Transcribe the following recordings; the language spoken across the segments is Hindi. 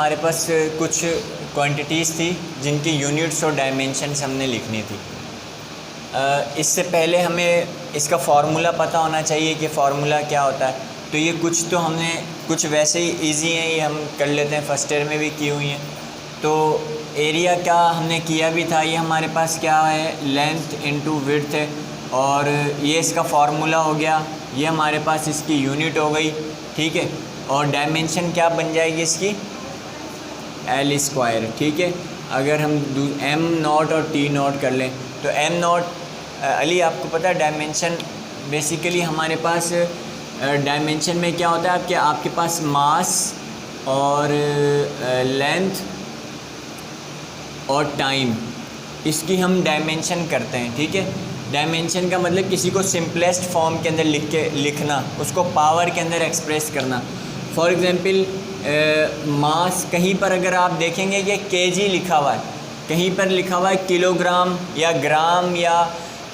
हमारे पास कुछ क्वांटिटीज़ थी जिनकी यूनिट्स और डायमेंशंस हमने लिखनी थी। इससे पहले हमें इसका फार्मूला पता होना चाहिए कि फ़ार्मूला क्या होता है। तो ये कुछ तो हमने कुछ वैसे ही इजी हैं, ये हम कर लेते हैं, फर्स्ट ईयर में भी की हुई हैं। तो एरिया क्या हमने किया भी था, ये हमारे पास क्या है, लेंथ इनटू विड्थ है, और ये इसका फार्मूला हो गया, ये हमारे पास इसकी यूनिट हो गई, ठीक है। और डायमेंशन क्या बन जाएगी इसकी, एल स्क्वायर, ठीक है। अगर हम एम नॉट और टी नॉट कर लें तो एम नॉट, अली आपको पता है डायमेंशन बेसिकली हमारे पास डायमेंशन में क्या होता है, आपके पास मास और लेंथ और टाइम, इसकी हम डायमेंशन करते हैं, ठीक है। डायमेंशन का मतलब किसी को सिंपलेस्ट फॉर्म के अंदर लिखना, उसको पावर के अंदर एक्सप्रेस करना। फॉर एग्ज़ाम्पल मास, कहीं पर अगर आप देखेंगे कि केजी लिखा हुआ है, कहीं पर लिखा हुआ है किलोग्राम या ग्राम या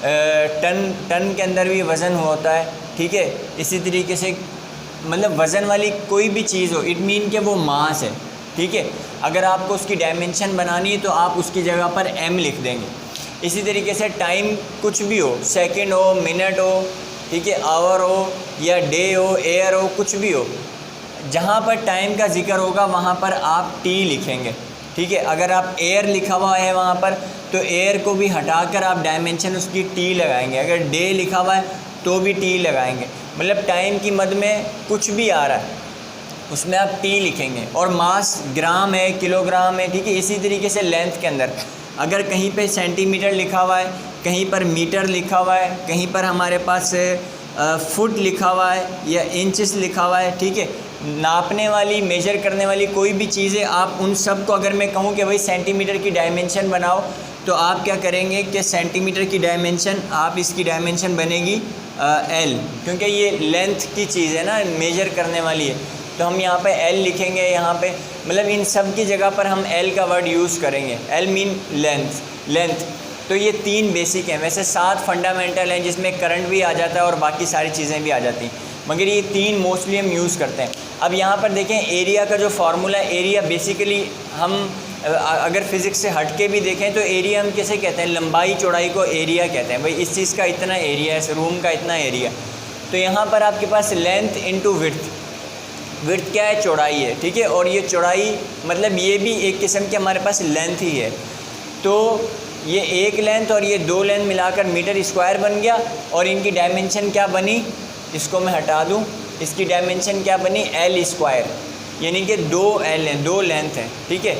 टन के अंदर भी वज़न होता है, ठीक है। इसी तरीके से मतलब वज़न वाली कोई भी चीज़ हो, इट मीन कि वो मास है, ठीक है। अगर आपको उसकी डायमेंशन बनानी है तो आप उसकी जगह पर एम लिख देंगे। इसी तरीके से टाइम कुछ भी हो, सेकंड हो, मिनट हो, ठीक है, आवर हो या डे हो, एयर हो, कुछ भी हो, जहाँ पर टाइम का जिक्र होगा वहाँ पर आप टी लिखेंगे, ठीक है। अगर आप एयर लिखा हुआ है वहाँ पर तो एयर को भी हटाकर आप डायमेंशन उसकी टी लगाएंगे। अगर डे लिखा हुआ है तो भी टी लगाएंगे। मतलब टाइम की मद में कुछ भी आ रहा है उसमें आप टी लिखेंगे। और मास ग्राम है, किलोग्राम है, ठीक है। इसी तरीके से लेंथ के अंदर अगर कहीं पे सेंटीमीटर लिखा हुआ है, कहीं पर मीटर लिखा हुआ है, कहीं पर हमारे पास फुट लिखा हुआ है या इंचेस लिखा हुआ है, ठीक है। नापने वाली, मेजर करने वाली कोई भी चीज़ें, आप उन सब को अगर मैं कहूँ कि भाई सेंटीमीटर की डायमेंशन बनाओ, तो आप क्या करेंगे कि सेंटीमीटर की डायमेंशन, आप इसकी डायमेंशन बनेगी एल, क्योंकि ये लेंथ की चीज़ है ना, मेजर करने वाली है, तो हम यहाँ पे एल लिखेंगे। यहाँ पे मतलब इन सब की जगह पर हम एल का वर्ड यूज़ करेंगे। L mean length. तो ये 3 बेसिक हैं, वैसे 7 फंडामेंटल हैं जिसमें करंट भी आ जाता है और बाकी सारी चीज़ें भी आ जाती हैं, मगर ये 3 मोस्टली हम यूज़ करते हैं। अब यहाँ पर देखें एरिया का जो फार्मूला है, एरिया बेसिकली हम अगर फिज़िक्स से हट के भी देखें तो एरिया हम कैसे कहते हैं, लंबाई चौड़ाई को एरिया कहते हैं। भाई इस चीज़ का इतना एरिया है, इस रूम का इतना एरिया। तो यहाँ पर आपके पास लेंथ इंटू विड्थ क्या है, चौड़ाई है, ठीक है। और ये चौड़ाई मतलब ये भी एक किस्म की हमारे पास लेंथ ही है। तो ये एक लेंथ और ये 2 लेंथ मिलाकर मीटर स्क्वायर बन गया। और इनकी डायमेंशन क्या बनी, इसको मैं हटा दूँ, इसकी डायमेंशन क्या बनी, एल स्क्वायर, यानी कि 2 एल हैं, 2 लेंथ हैं, ठीक है।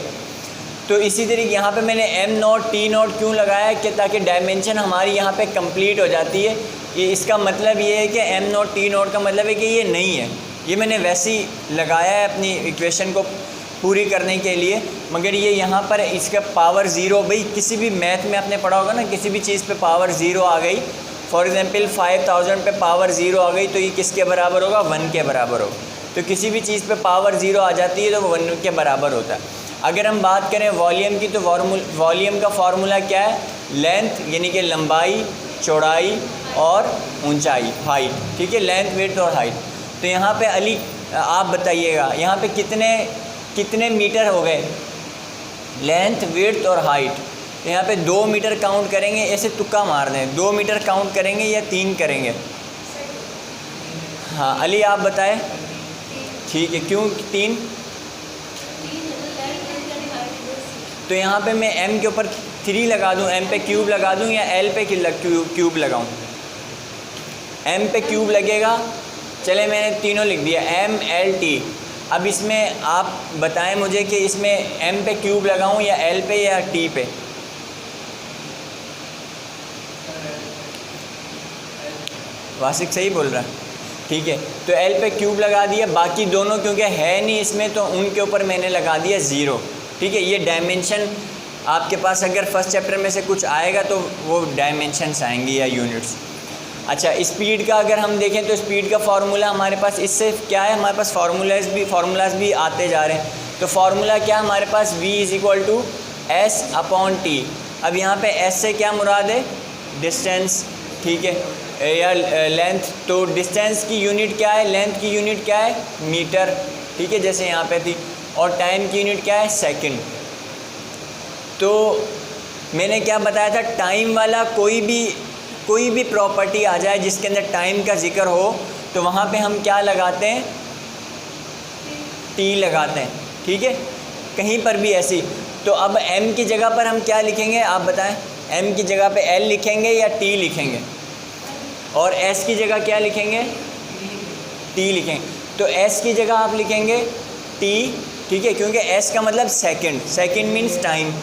तो इसी तरीके यहाँ पे मैंने एम नॉट टी नॉट क्यों लगाया है कि ताकि डायमेंशन हमारी यहाँ पे कंप्लीट हो जाती है। ये इसका मतलब ये है कि एम नॉट टी नॉट का मतलब है कि ये नहीं है, ये मैंने वैसे ही लगाया है अपनी इक्वेशन को पूरी करने के लिए, मगर ये यहाँ पर इसका पावर ज़ीरो, भाई किसी भी मैथ में आपने पढ़ा होगा ना, किसी भी चीज़ पे पावर ज़ीरो आ गई, फॉर एग्ज़ाम्पल 5000 पे पावर ज़ीरो आ गई तो ये किसके बराबर होगा, 1 के बराबर होगा। तो किसी भी चीज़ पे पावर ज़ीरो आ जाती है तो वो 1 के बराबर होता है। अगर हम बात करें वॉल्यूम की तो वॉल्यूम का फार्मूला क्या है, लेंथ यानी कि लंबाई, चौड़ाई और ऊंचाई, हाइट, ठीक है, लेंथ विड्थ और हाइट। तो यहाँ पे अली आप बताइएगा यहाँ पे कितने मीटर हो गए, लेंथ विड्थ और हाइट। तो यहाँ पे 2 मीटर काउंट करेंगे, ऐसे तुक्का मार दें, 2 मीटर काउंट करेंगे या 3 करेंगे। हाँ अली आप बताएं, ठीक है, क्यों 3? तो यहाँ पे मैं m के ऊपर 3 लगा दूँ, m पे क्यूब लगा दूँ या l पे क्यूब लगाऊँ? m पे क्यूब लगेगा, चले मैंने तीनों लिख दिया, m l t। अब इसमें आप बताएं मुझे कि इसमें m पे क्यूब लगाऊँ या l पे या t पे? वासिक सही बोल रहा है, ठीक है। तो l पे क्यूब लगा दिया, बाकी दोनों क्योंकि है नहीं इसमें तो उनके ऊपर मैंने लगा दिया 0, ठीक है। ये डायमेंशन आपके पास अगर फर्स्ट चैप्टर में से कुछ आएगा तो वो डायमेंशंस आएंगी या यूनिट्स। अच्छा, स्पीड का अगर हम देखें तो स्पीड का फार्मूला हमारे पास इससे क्या है, हमारे पास फार्मूलाज भी आते जा रहे हैं। तो फार्मूला क्या है हमारे पास, v = s/t। अब यहाँ पे s से क्या मुराद है, डिस्टेंस, ठीक है, या लेंथ। तो डिस्टेंस की यूनिट क्या है, लेंथ की यूनिट क्या है, मीटर, ठीक है, जैसे यहाँ पे थी। और टाइम की यूनिट क्या है, सेकंड। तो मैंने क्या बताया था, टाइम वाला कोई भी प्रॉपर्टी आ जाए जिसके अंदर टाइम का जिक्र हो तो वहाँ पे हम क्या लगाते हैं, टी लगाते हैं, ठीक है, कहीं पर भी ऐसी। तो अब m की जगह पर हम क्या लिखेंगे, आप बताएं, m की जगह पे l लिखेंगे या t लिखेंगे, और s की जगह क्या लिखेंगे, t लिखेंगे। तो s की जगह आप लिखेंगे t, ठीक है, क्योंकि s का मतलब सेकंड मीन्स टाइम,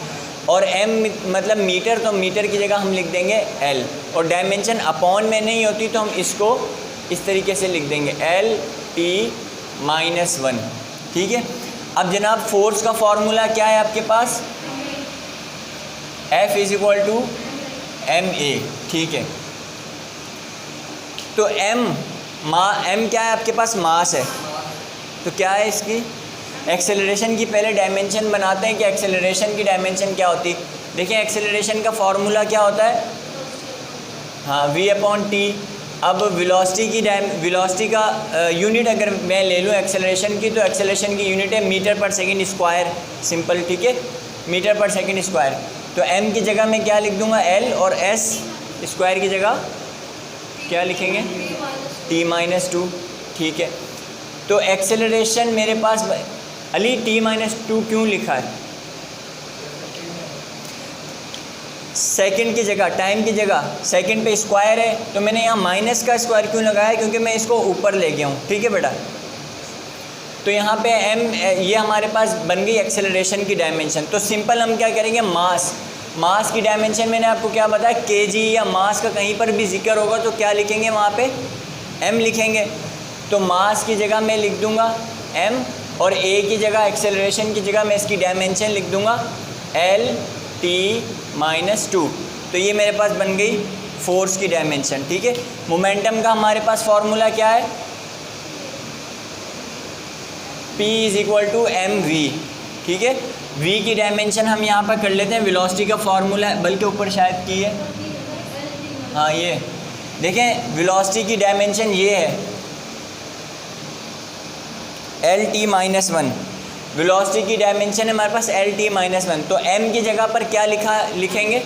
और m मतलब मीटर, तो मीटर की जगह हम लिख देंगे l, और डायमेंशन अपॉन में नहीं होती तो हम इसको इस तरीके से लिख देंगे L-T-1, ठीक है। अब जनाब फोर्स का फॉर्मूला क्या है आपके पास, F = ma, ठीक है। तो m क्या है आपके पास, मास है। तो क्या है इसकी एक्सेलरेशन की, पहले डायमेंशन बनाते हैं कि एक्सेलरेशन की डायमेंशन क्या होती। देखिए एक्सेलरेशन का फॉर्मूला क्या होता है, हाँ, v/t। अब वेलोसिटी का यूनिट अगर मैं ले लूँ एक्सेलरेशन की, तो एक्सेलरेशन की यूनिट है मीटर पर सेकंड स्क्वायर, सिंपल, ठीक है, मीटर पर सेकंड स्क्वायर। तो m की जगह मैं क्या लिख दूंगा, l, और s स्क्वायर की जगह क्या लिखेंगे, t-2, ठीक है। तो एक्सेलरेशन मेरे पास अली t-2 क्यों लिखा है, सेकंड की जगह, टाइम की जगह, सेकंड पे स्क्वायर है, तो मैंने यहाँ माइनस का स्क्वायर क्यों लगाया, क्योंकि मैं इसको ऊपर ले गया हूँ, ठीक है बेटा। तो यहाँ पे m, ये हमारे पास बन गई एक्सेलरेशन की डायमेंशन। तो सिंपल हम क्या करेंगे, मास की डायमेंशन मैंने आपको क्या बताया, केजी या मास का कहीं पर भी जिक्र होगा तो क्या लिखेंगे, वहाँ पे m लिखेंगे। तो मास की जगह मैं लिख दूँगा m, और a की जगह, एक्सेलरेशन की जगह मैं इसकी डायमेंशन लिख दूँगा L-T-2। तो ये मेरे पास बन गई फोर्स की डायमेंशन, ठीक है। मोमेंटम का हमारे पास फॉर्मूला क्या है, P = mv, ठीक है। v की डायमेंशन हम यहाँ पर कर लेते हैं, वेलोसिटी का फॉर्मूला है, बल्कि ऊपर शायद की है, हाँ, ये देखें वेलोसिटी की डायमेंशन ये है L-T-1, वेलोसिटी की डायमेंशन है हमारे पास L-T-1। तो m की जगह पर क्या लिखेंगे,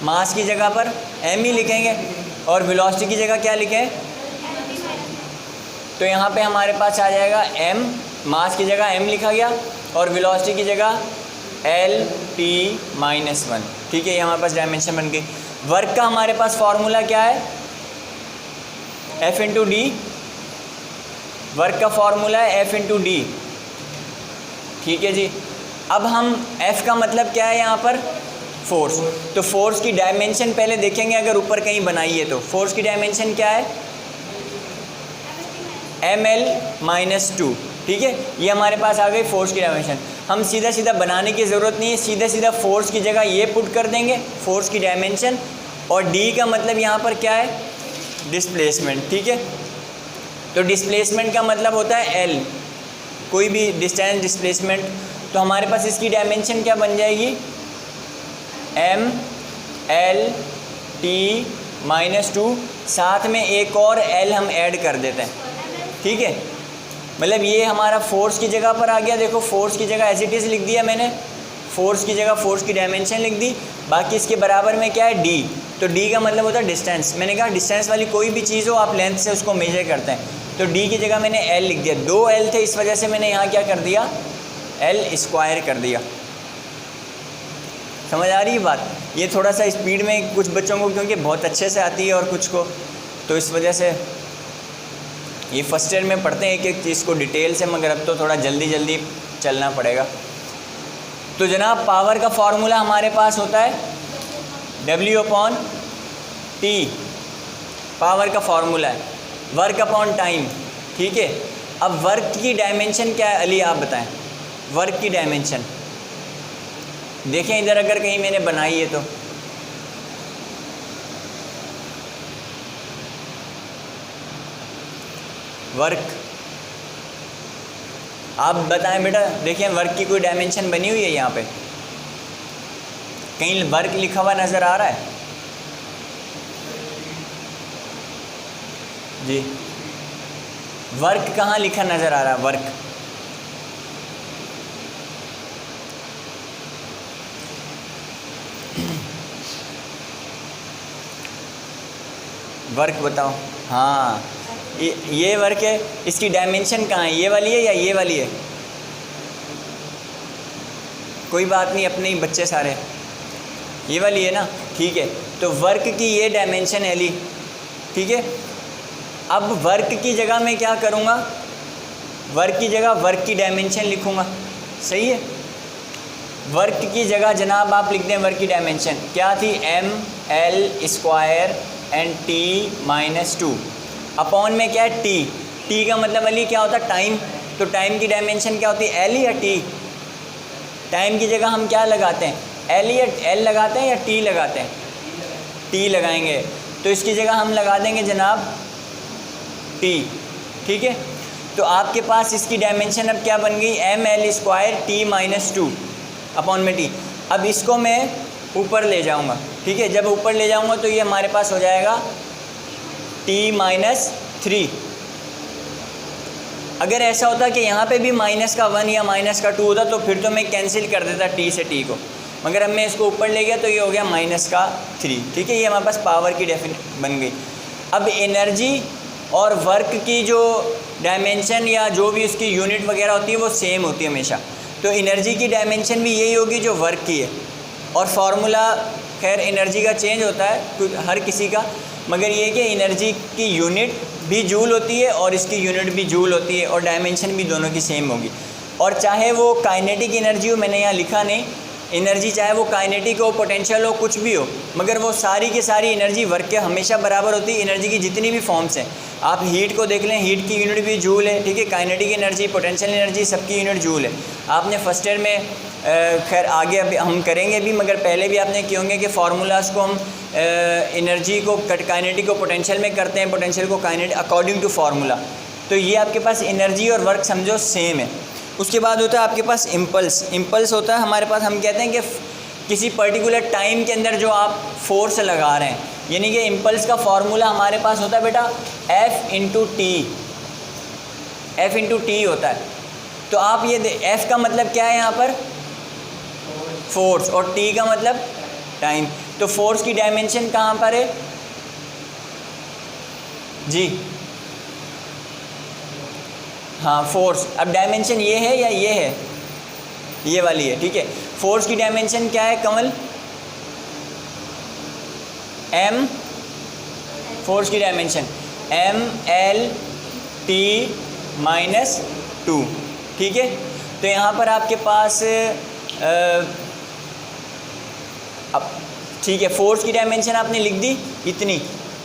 मास की जगह पर m ही लिखेंगे, और वेलोसिटी की जगह क्या लिखें, तो यहाँ पे हमारे पास आ जाएगा m, मास की जगह m लिखा गया, और वेलोसिटी की जगह L-T-1, ठीक है। ये हमारे पास डायमेंशन बन गई। वर्क का हमारे पास फॉर्मूला क्या है, F/d, वर्क का फॉर्मूला है F/d, ठीक है जी। अब हम F का मतलब क्या है यहाँ पर, फोर्स। तो फोर्स की डायमेंशन पहले देखेंगे, अगर ऊपर कहीं बनाई है तो फोर्स की डायमेंशन क्या है, ml-2, ठीक है। ये हमारे पास आ गई फोर्स की डायमेंशन। हम सीधा बनाने की ज़रूरत नहीं है, सीधा फोर्स की जगह ये पुट कर देंगे, फोर्स की डायमेंशन, और d का मतलब यहाँ पर क्या है, डिस्प्लेसमेंट, ठीक है। तो डिस्प्लेसमेंट का मतलब होता है l, कोई भी डिस्टेंस डिस्प्लेसमेंट। तो हमारे पास इसकी डायमेंशन क्या बन जाएगी, ml-t-2, साथ में एक और l हम ऐड कर देते हैं, ठीक है। मतलब ये हमारा फोर्स की जगह पर आ गया, देखो फोर्स की जगह एज इट इज़ लिख दिया मैंने, फोर्स की जगह फोर्स की डायमेंशन लिख दी, बाकी इसके बराबर में क्या है, d। तो d का मतलब होता है डिस्टेंस। मैंने कहा डिस्टेंस वाली कोई भी चीज़ हो आप लेंथ से उसको मेजर करते हैं, तो d की जगह मैंने l लिख दिया, 2 l थे, इस वजह से मैंने यहाँ क्या कर दिया, l² कर दिया। समझ आ रही है बात। ये थोड़ा सा स्पीड में कुछ बच्चों को क्योंकि बहुत अच्छे से आती है और कुछ को, तो इस वजह से ये फर्स्ट ईयर में पढ़ते हैं एक चीज़ को डिटेल से, मगर अब तो थोड़ा जल्दी चलना पड़ेगा। तो जनाब पावर का फॉर्मूला हमारे पास होता है W/T, पावर का फॉर्मूला है, वर्क अपॉन टाइम, ठीक है। अब वर्क की डायमेंशन क्या है, अली आप बताएं, वर्क की डायमेंशन देखें इधर, अगर कहीं मैंने बनाई है तो वर्क, आप बताएं बेटा, देखिए वर्क की कोई डायमेंशन बनी हुई है यहाँ पे, कहीं वर्क लिखा हुआ नज़र आ रहा है जी, वर्क कहाँ लिखा नज़र आ रहा है, वर्क वर्क बताओ। हाँ ये वर्क है, इसकी डायमेंशन कहाँ है, ये वाली है या ये वाली है? कोई बात नहीं, अपने ही बच्चे सारे, ये वाली है ना, ठीक है। तो वर्क की ये डायमेंशन है ली, ठीक है। अब वर्क की जगह मैं क्या करूँगा, वर्क की जगह वर्क की डायमेंशन लिखूँगा, सही है। वर्क की जगह जनाब आप लिख दें वर्क की डायमेंशन क्या थी, ml² एंड t-2 अपॉन में क्या है t। t का मतलब अली क्या होता है, टाइम। तो टाइम की डायमेंशन क्या होती है, l या t? टाइम की जगह हम क्या लगाते हैं, l या l लगाते हैं या t लगाते हैं? t लगाएंगे। तो इसकी जगह हम लगा देंगे जनाब t, ठीक है। तो आपके पास इसकी डायमेंशन अब क्या बन गई, ml² t-2 अपॉन में t। अब इसको मैं ऊपर ले जाऊंगा, ठीक है। जब ऊपर ले जाऊंगा तो ये हमारे पास हो जाएगा t-3। अगर ऐसा होता कि यहाँ पे भी -1 या -2 होता तो फिर तो मैं कैंसिल कर देता t से t को, मगर अब मैं इसको ऊपर ले गया तो ये हो गया -3, ठीक है। ये हमारे पास पावर की डेफिनेशन बन गई। अब एनर्जी और वर्क की जो डायमेंशन या जो भी उसकी यूनिट वगैरह होती है वो सेम होती है हमेशा। तो एनर्जी की डायमेंशन भी यही होगी जो वर्क की है। और फार्मूला खैर एनर्जी का चेंज होता है हर किसी का, मगर ये कि एनर्जी की यूनिट भी जूल होती है और इसकी यूनिट भी जूल होती है और डायमेंशन भी दोनों की सेम होगी। और चाहे वो काइनेटिक एनर्जी हो, मैंने यहाँ लिखा नहीं एनर्जी, चाहे वो काइनेटिक हो, पोटेंशियल हो, कुछ भी हो, मगर वो सारी की सारी एनर्जी वर्क के हमेशा बराबर होती है। एनर्जी की जितनी भी फॉर्म्स हैं, आप हीट को देख लें, हीट की यूनिट भी जूल है, ठीक है। काइनेटिक एनर्जी, पोटेंशियल एनर्जी, सबकी यूनिट जूल है। आपने फर्स्ट ईयर में खैर आगे अभी हम करेंगे भी, मगर पहले भी आपने किए होंगे कि फार्मूलाज को हम एनर्जी को काइनेटिक को पोटेंशियल में करते हैं, पोटेंशियल को काइनेटिक अकॉर्डिंग टू फार्मूला। तो ये आपके पास एनर्जी और वर्क समझो सेम है। उसके बाद होता है आपके पास इम्पल्स। इम्पल्स होता है हमारे पास, हम कहते हैं कि किसी पर्टिकुलर टाइम के अंदर जो आप फोर्स लगा रहे हैं, यानी कि इम्पल्स का फार्मूला हमारे पास होता है बेटा F इंटू टी होता है। तो आप ये F का मतलब क्या है यहाँ पर, फोर्स, और T का मतलब टाइम। तो फोर्स की डायमेंशन कहाँ पर है जी, हाँ फोर्स। अब डायमेंशन ये है या ये है, ये वाली है, ठीक है। फोर्स की डायमेंशन क्या है कमल, m, फोर्स की डायमेंशन ml/t-2, ठीक है। तो यहाँ पर आपके पास अब ठीक है, फोर्स की डायमेंशन आपने लिख दी इतनी,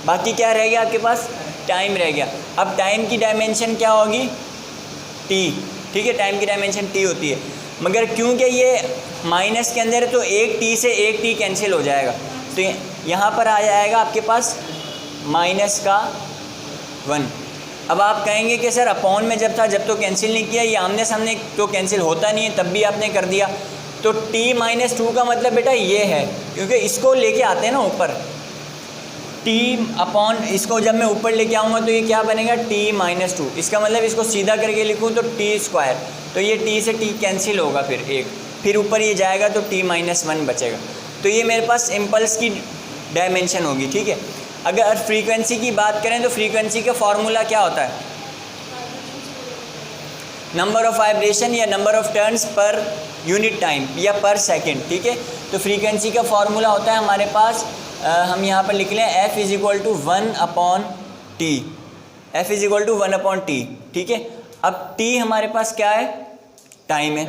बाकी क्या रह गया आपके पास, टाइम रह गया। अब टाइम की डायमेंशन क्या होगी, t, ठीक है। टाइम की डायमेंशन t होती है, मगर क्योंकि ये माइनस के अंदर है तो एक t से एक t कैंसिल हो जाएगा। तो यहाँ पर आ जाएगा आपके पास -1। अब आप कहेंगे कि सर अपॉन में जब था, जब तो कैंसिल नहीं किया, ये आमने सामने तो कैंसिल होता नहीं है, तब भी आपने कर दिया। तो t-2 का मतलब बेटा ये है, क्योंकि इसको लेके आते हैं ना ऊपर, t अपॉन, इसको जब मैं ऊपर लेके आऊँगा तो ये क्या बनेगा t-2। इसका मतलब इसको सीधा करके लिखूँ तो t², तो ये t से t कैंसिल होगा, फिर ऊपर ये जाएगा तो t-1 बचेगा। तो ये मेरे पास इम्पल्स की डायमेंशन होगी, ठीक है। अगर फ्रीक्वेंसी की बात करें तो फ्रीक्वेंसी का फार्मूला क्या होता है, नंबर ऑफ़ वाइब्रेशन या number of turns per unit time या पर सेकंड, ठीक है। तो फ्रीक्वेंसी का फार्मूला होता है हमारे पास, हम यहाँ पर लिख लें F = 1/T, F = 1/T, ठीक है। अब T हमारे पास क्या है, टाइम है।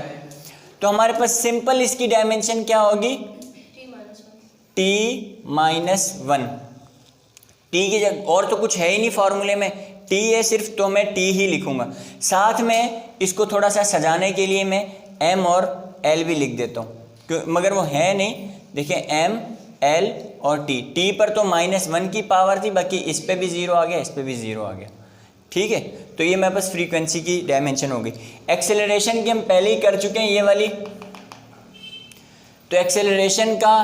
तो हमारे पास सिंपल इसकी डायमेंशन क्या होगी, t-1। t की जगह और तो कुछ है ही नहीं फार्मूले में, t है सिर्फ, तो मैं t ही लिखूंगा। साथ में इसको थोड़ा सा सजाने के लिए मैं m और l भी लिख देता हूँ, मगर वो है नहीं। देखिए m, l और t पर तो -1 की पावर थी, बाकी इस पे भी 0 आ गया, इस पे भी 0 आ गया, ठीक है। तो ये मेरे पास फ्रीक्वेंसी की डायमेंशन हो गई। एक्सेलरेशन की हम पहले ही कर चुके हैं ये वाली। तो एक्सेलरेशन का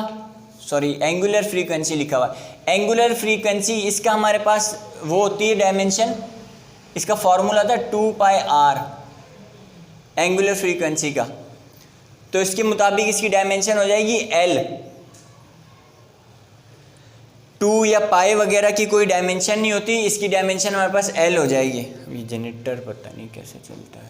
एंगुलर फ्रीक्वेंसी लिखा हुआ, एंगुलर फ्रीक्वेंसी इसका हमारे पास वो होती है डायमेंशन, इसका फॉर्मूला था 2πr एंगुलर फ्रीक्वेंसी का। तो इसके मुताबिक इसकी डायमेंशन हो जाएगी l, 2 या पाई वगैरह की कोई डायमेंशन नहीं होती, इसकी डायमेंशन हमारे पास L हो जाएगी। ये जनरेटर पता नहीं कैसे चलता है।